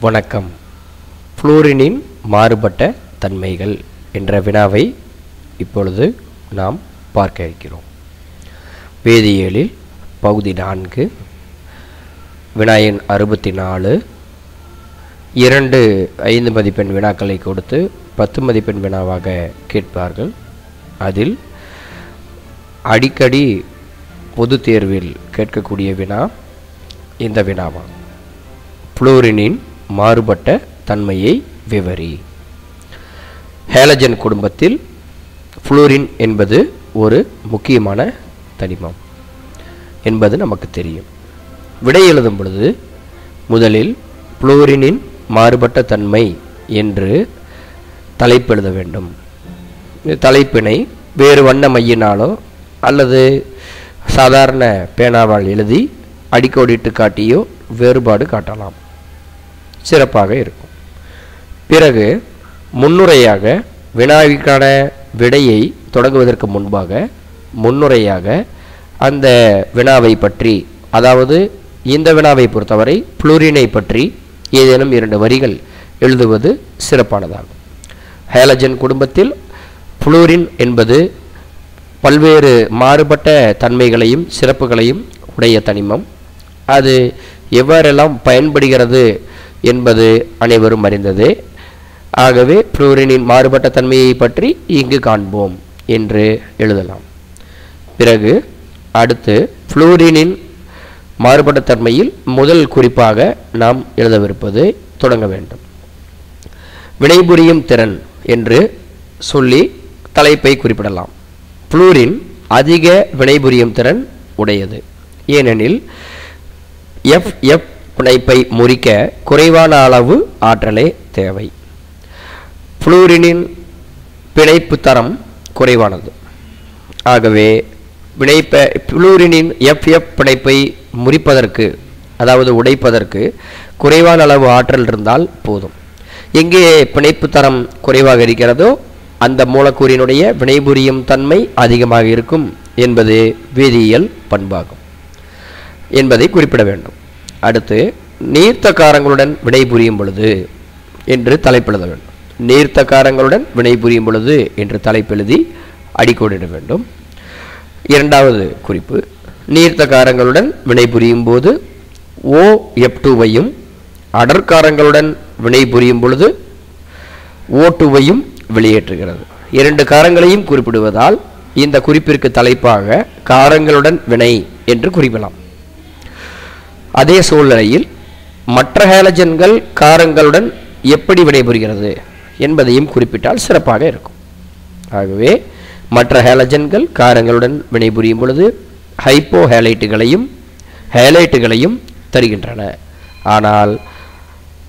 வணக்கம். புளூரினின் மாறுபட்ட தன்மைகள் என்ற வினாவை இப்பொழுது நாம் பார்க்க இருக்கிறோம். வேதியியலில் பகுதி 4 வினா எண் 64 2 5 மதிப்பெண் வினாக்களை கொடுத்து 10 மதிப்பெண் வினாவாக கேட்பார்கள். அதில் அடிக்கடி பொது தேர்வில் கேட்கக்கூடிய வினா இந்த வினாவாகும். புளூரினின் மாறுபட்ட தன்மையை விவரி. ஹேலஜன் குடும்பத்தில் புளூரின் என்பது ஒரு முக்கியமான தனிமம் என்பது நமக்கு தெரியும். விடை எழுதும் பொழுது முதலில் புளூரினின் மாறுபட்ட தன்மை என்று தலைப்பு எழுத வேண்டும். தலைப்பினை வேறு வண்ண மையினாலோ அல்லது சாதாரண பேனாவால் எழுதி அடிக்கோடிட்டு காட்டியோ வேறுபாடு காட்டலாம், சிறப்பாக இருக்கும். பிறகு முன்னுரையாக வினாவிற்கான விடையை தொடங்குவதற்கு முன்பாக முன்னுரையாக அந்த வினாவை பற்றி, அதாவது இந்த வினாவை பொறுத்தவரை புளூரினை பற்றி ஏதேனும் 2 வரிகள் எழுதுவது சிறப்பானதாகும். ஹேலஜன் குடும்பத்தில் புளூரின் என்பது பல்வேறு மாறுபட்ட தன்மைகளையும் சிறப்புகளையும் உடைய தனிமம். அது எவ்வாறெல்லாம் பயன்படுகிறது என்பது அனைவரும் அறிந்ததே. ஆகவே புளூரினின் மாறுபட்ட தன்மையை பற்றி இங்கு காண்போம் என்று எழுதலாம். பிறகு அடுத்து புளூரினின் மாறுபட்ட தன்மையில் முதல் குறிப்பாக நாம் எழுதவிருப்பது தொடங்க வேண்டும். வினைபுரியும் திறன் என்று சொல்லி தலைப்பை குறிப்பிடலாம். புளூரின் அதிக வினைபுரியும் திறன் உடையது. ஏனெனில் FF பிணைப்பை முறிக்க குறைவான அளவு ஆற்றலே தேவை. புளூரினின் பிணைப்பு தரம் குறைவானது. ஆகவே புளூரினின் FF பிணைப்பை முறிப்பதற்கு, அதாவது உடைப்பதற்கு குறைவான அளவு ஆற்றல் இருந்தால் போதும். எங்கே பிணைப்பு தரம் குறைவாக இருக்கிறதோ அந்த மூலக்கூறினுடைய வினைபுரியும் தன்மை அதிகமாக இருக்கும் என்பது வேதியியல் பண்பாகும் என்பதை குறிப்பிட வேண்டும். அடுத்து நீர்த்த காரங்களுடன் வினைபுரியும் பொழுது என்று தலைப்பெழுத வேண்டும். நீர்த்த காரங்களுடன் வினைபுரியும் பொழுது என்று தலைப்பெழுதி அடிக்கோடிட வேண்டும். இரண்டாவது குறிப்பு, நீர்த்த காரங்களுடன் வினைபுரியும் போது OF2வையும் அடற்காரங்களுடன் வினைபுரியும் பொழுது O2வையும் வெளியேற்றுகிறது. 2 காரங்களையும் குறிப்பிடுவதால் இந்த குறிப்பிற்கு தலைப்பாக காரங்களுடன் வினை என்று குறிப்பிடலாம். அதே சூழ்நிலையில் மற்ற ஹேலஜன்கள் காரங்களுடன் எப்படி வினைபுரிகிறது என்பதையும் குறிப்பிட்டால் சிறப்பாக இருக்கும். ஆகவே மற்ற ஹேலஜன்கள் காரங்களுடன் வினைபுரியும் பொழுது ஹைப்போ ஹேலைட்டுகளையும் தருகின்றன. ஆனால்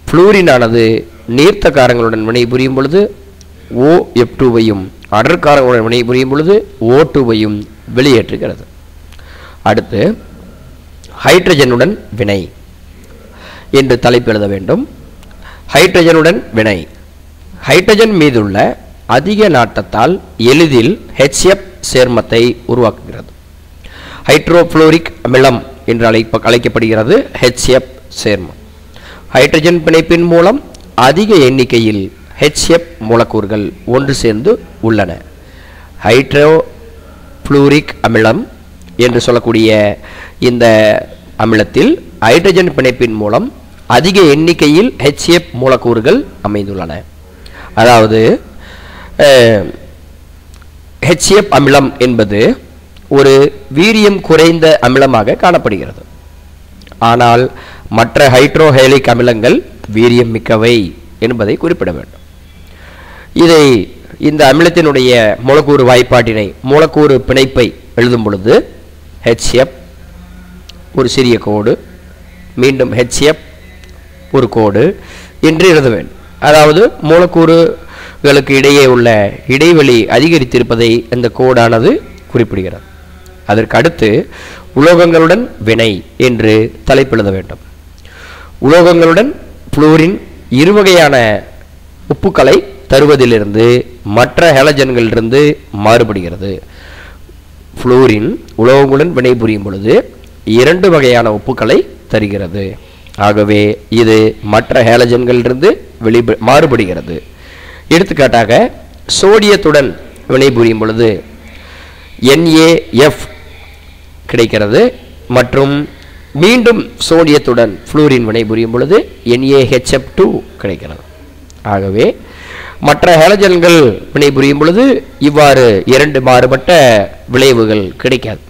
புளூரினானது நீர்த்த காரங்களுடன் வினைபுரியும் பொழுது OF2வையும் அடற்காரங்களுடன் வினைபுரியும் பொழுது O2வையும் வெளியேற்றுகிறது. அடுத்து ஹைட்ரஜனுடன் வினை என்று தலைப்பு எழுத வேண்டும். ஹைட்ரஜனுடன் வினை ஹைட்ரஜன் மீதுள்ள அதிக நாட்டத்தால் எளிதில் HF சேர்மத்தை உருவாக்குகிறது. ஹைட்ரோஃப்ளூரிக் அமிலம் என்று அழைக்கப்படுகிறது HF சேர்மம். ஹைட்ரஜன் பிணைப்பின் மூலம் அதிக எண்ணிக்கையில் HF மூலக்கூறுகள் ஒன்று சேர்ந்து உள்ளன. ஹைட்ரோஃப்ளூரிக் அமிலம் என்று சொல்லக்கூடிய இந்த அமிலத்தில் ஹைட்ரஜன் பிணைப்பின் மூலம் அதிக எண்ணிக்கையில் HF மூலக்கூறுகள் அமைந்துள்ளன. அதாவது HF அமிலம் என்பது ஒரு வீரியம் குறைந்த அமிலமாக காணப்படுகிறது. ஆனால் மற்ற ஹைட்ரோஹேலிக் அமிலங்கள் வீரியம் மிக்கவை என்பதை குறிப்பிட வேண்டும். இந்த அமிலத்தினுடைய மூலக்கூறு வாய்ப்பாட்டினை, மூலக்கூறு பிணைப்பை எழுதும் பொழுது HF ஒரு சிறிய கோடு, மீண்டும் HF ஒரு கோடு என்று எழுத வேண்டும். அதாவது மூலக்கூறுகளுக்கு இடையே உள்ள இடைவெளி அதிகரித்திருப்பதை இந்த கோடானது குறிப்பிடுகிறது. அதற்கு அடுத்து உலோகங்களுடன் வினை என்று தலைப்பெழுத வேண்டும். உலோகங்களுடன் புளூரின் 2 வகையான உப்புக்களை தருவதிலிருந்து மற்ற ஹேலஜன்களிலிருந்து மாறுபடுகிறது. புளூரின் உலோகங்களுடன் வினைபுரியும் பொழுது 2 வகையான உப்புக்களை தருகிறது. ஆகவே இது மற்ற ஹேலஜன்களிலிருந்து மாறுபடுகிறது. எடுத்துக்காட்டாக சோடியத்துடன் வினைபுரியும் பொழுது NaF கிடைக்கிறது மற்றும் மீண்டும் சோடியத்துடன் ஃப்ளூரின் வினைபுரியும் பொழுது NaHF2 கிடைக்கிறது. ஆகவே மற்ற ஹேலஜன்கள் வினைபுரியும் பொழுது இவ்வாறு இரண்டு மாறுபட்ட விளைவுகள் கிடைக்காது.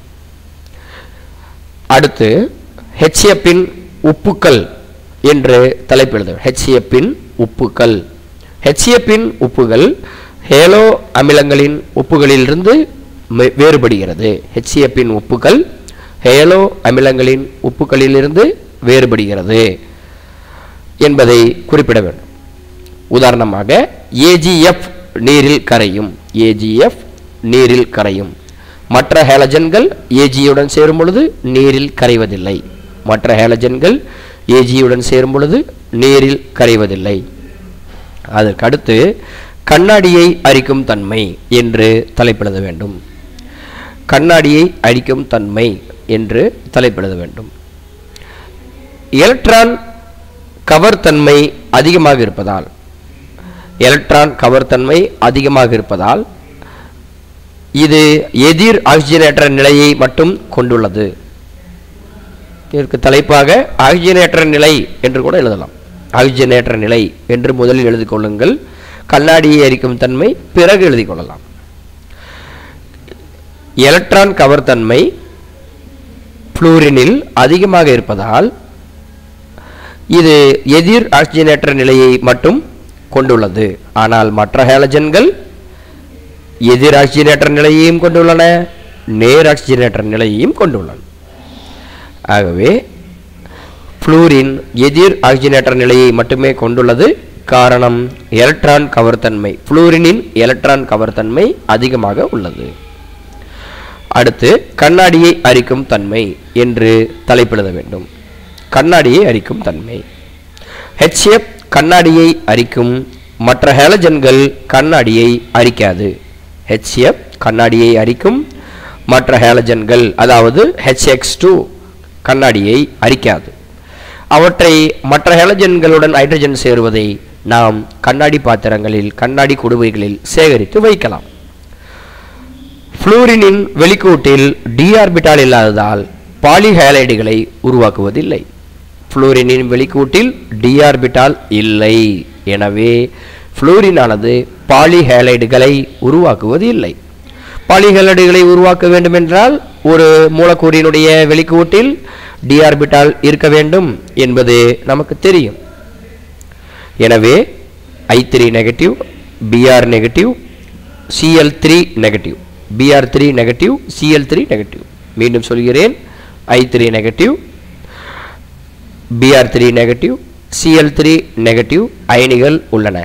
அடுத்து HF இன் உப்புக்கள் என்று தலைப்பெழுது. HF இன் உப்புக்கள். HF இன் உப்புகள் ஹேலோ அமிலங்களின் உப்புகளிலிருந்து வேறுபடுகிறது. HF இன் உப்புகள் ஹேலோ அமிலங்களின் உப்புகளிலிருந்து வேறுபடுகிறது என்பதை குறிப்பிட வேண்டும். உதாரணமாக AgF நீரில் கரையும். AgF நீரில் கரையும். மற்ற ஹேலஜன்கள் Ag-யுடன் சேரும் பொழுது நீரில் கரைவதில்லை. மற்ற ஹேலஜன்கள் Ag-யுடன் சேரும் பொழுது நீரில் கரைவதில்லை. அதற்கடுத்து கண்ணாடியை அரிக்கும் தன்மை என்று தலைப்பிட வேண்டும். கண்ணாடியை அரிக்கும் தன்மை என்று தலைப்பிட வேண்டும். எலக்ட்ரான் கவர்தன்மை அதிகமாக இருப்பதால் இது எதிர் ஆக்சிஜனேற்ற நிலையை மட்டும் கொண்டுள்ளது. இதற்கு தலைப்பாக ஆக்சிஜனேற்ற நிலை என்று கூட எழுதலாம். ஆக்சிஜனேற்ற நிலை என்று முதலில் எழுதிக் கொள்ளுங்கள். கண்ணாடியை அரிக்கும் தன்மை பிறகு எழுதிக் கொள்ளலாம். எலக்ட்ரான் கவர்தன்மை ஃப்ளூரினில் அதிகமாக இருப்பதால் இது எதிர் ஆக்சிஜனேற்ற நிலையை மட்டும் கொண்டுள்ளது. ஆனால் மற்ற ஹேலஜன்கள் எதிர் ஆக்சிஜனேற்ற நிலையையும் கொண்டுள்ளன, நேர் ஆக்சிஜனேற்ற நிலையையும் கொண்டுள்ளன. ஆகவே ஃப்ளூரின் எதிர் ஆக்சிஜனேற்ற நிலையை மட்டுமே கொண்டுள்ளது. காரணம் எலக்ட்ரான் கவர்தன்மை. ஃப்ளூரினின் எலக்ட்ரான் கவர்தன்மை அதிகமாக உள்ளது. அடுத்து கண்ணாடியை அரிக்கும் தன்மை என்று தலைப்பிட வேண்டும். கண்ணாடியை அரிக்கும் தன்மை. HF கண்ணாடியை அரிக்கும். மற்ற ஹேலஜன்கள் கண்ணாடியை அரிக்காது. HF கண்ணாடியை அரிக்கும். மற்ற ஹேலஜன்கள் அதாவது HX2 கண்ணாடியை அரிக்காது. அவற்றை மற்ற ஹேலஜன்களுடன் ஹைட்ரஜன் சேருவதை நாம் கண்ணாடி பாத்திரங்களில் கண்ணாடி குடுவைகளில் சேகரித்து வைக்கலாம். ஃப்ளூரினின் வெளிக்கூட்டில் d ஆர்பிட்டால் இல்லாததால் பாலிஹேலைடுகளை உருவாக்குவதில்லை. ஃப்ளூரினின் வெளிக்கூட்டில் d ஆர்பிட்டால் இல்லை. எனவே ஃப்ளூரினானது பாலிஹேலைடுகளை உருவாக்குவது இல்லை. பாலிஹேலைடுகளை உருவாக்க வேண்டும் என்றால் ஒரு மூலக்கூறினுடைய வெளிக்கூட்டில் d ஆர்பிட்டால் இருக்க வேண்டும் என்பது நமக்கு தெரியும். எனவே I3 negative, Br negative, Cl3 negative, Br3 negative, Cl3 negative. மீண்டும் சொல்கிறேன், I3 negative, Br3 negative, Cl3 negative அயனிகள் உள்ளன.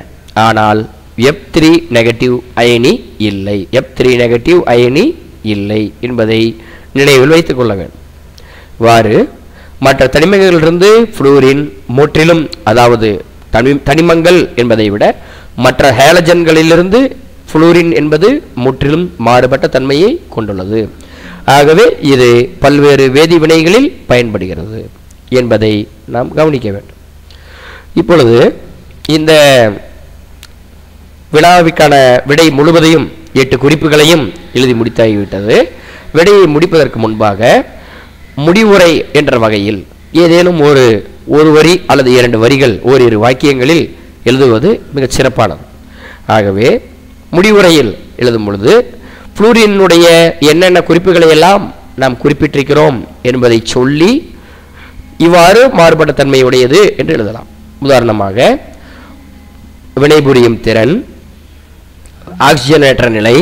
ஆனால் F3 நெகட்டிவ் அயனி இல்லை. F3 நெகட்டிவ் அயனி இல்லை என்பதை நினைவில் வைத்துக் கொள்ள வேண்டும். இவ்வாறு மற்ற தனிமங்களிலிருந்து ஃப்ளூரின் முற்றிலும், அதாவது தனிமங்கள் என்பதை விட மற்ற ஹேலஜன்களிலிருந்து ஃப்ளூரின் என்பது முற்றிலும் மாறுபட்ட தன்மையை கொண்டுள்ளது. ஆகவே இது பல்வேறு வேதிவினைகளில் பயன்படுகிறது என்பதை நாம் கவனிக்க வேண்டும். இப்பொழுது இந்த வினாவிற்கான விடை முழுவதையும் 8 குறிப்புகளையும் எழுதி முடித்தாகிவிட்டது. விடையை முடிப்பதற்கு முன்பாக முடிவுரை என்ற வகையில் ஏதேனும் ஒரு வரி அல்லது 2 வரிகள் ஓரிரு வாக்கியங்களில் எழுதுவது மிகச் சிறப்பானது. ஆகவே முடிவுரையில் எழுதும் பொழுது ஃப்ளூரினுடைய என்னென்ன குறிப்புகளை எல்லாம் நாம் குறிப்பிட்டிருக்கிறோம் என்பதை சொல்லி இவ்வாறு மாறுபட்ட தன்மையுடையது என்று எழுதலாம். உதாரணமாக வினைபுரியும் திறன், ஆக்சிஜனேற்ற நிலை,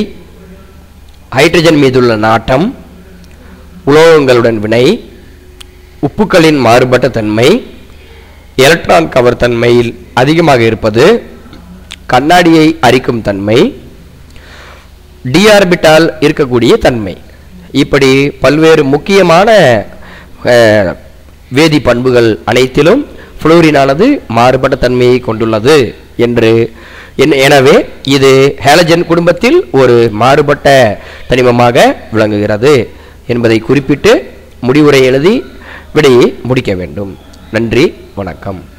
ஹைட்ரஜன் மீதுள்ள நாட்டம், உலோகங்களுடன் வினை, உப்புக்களின் மாறுபட்ட தன்மை, எலக்ட்ரான் கவர் தன்மையில் அதிகமாக இருப்பது, கண்ணாடியை அரிக்கும் தன்மை, டி ஆர்பிட்டால் இருக்கக்கூடிய தன்மை, இப்படி பல்வேறு முக்கியமான வேதி பண்புகள் அனைத்திலும் ஃப்ளூரினானது மாறுபட்ட தன்மையை கொண்டுள்ளது என்று. எனவே இது ஹேலஜன் குடும்பத்தில் ஒரு மாறுபட்ட தனிமமாக விளங்குகிறது என்பதை குறிப்பிட்டு முடிவுரை எழுதி விடையை முடிக்க வேண்டும். நன்றி, வணக்கம்.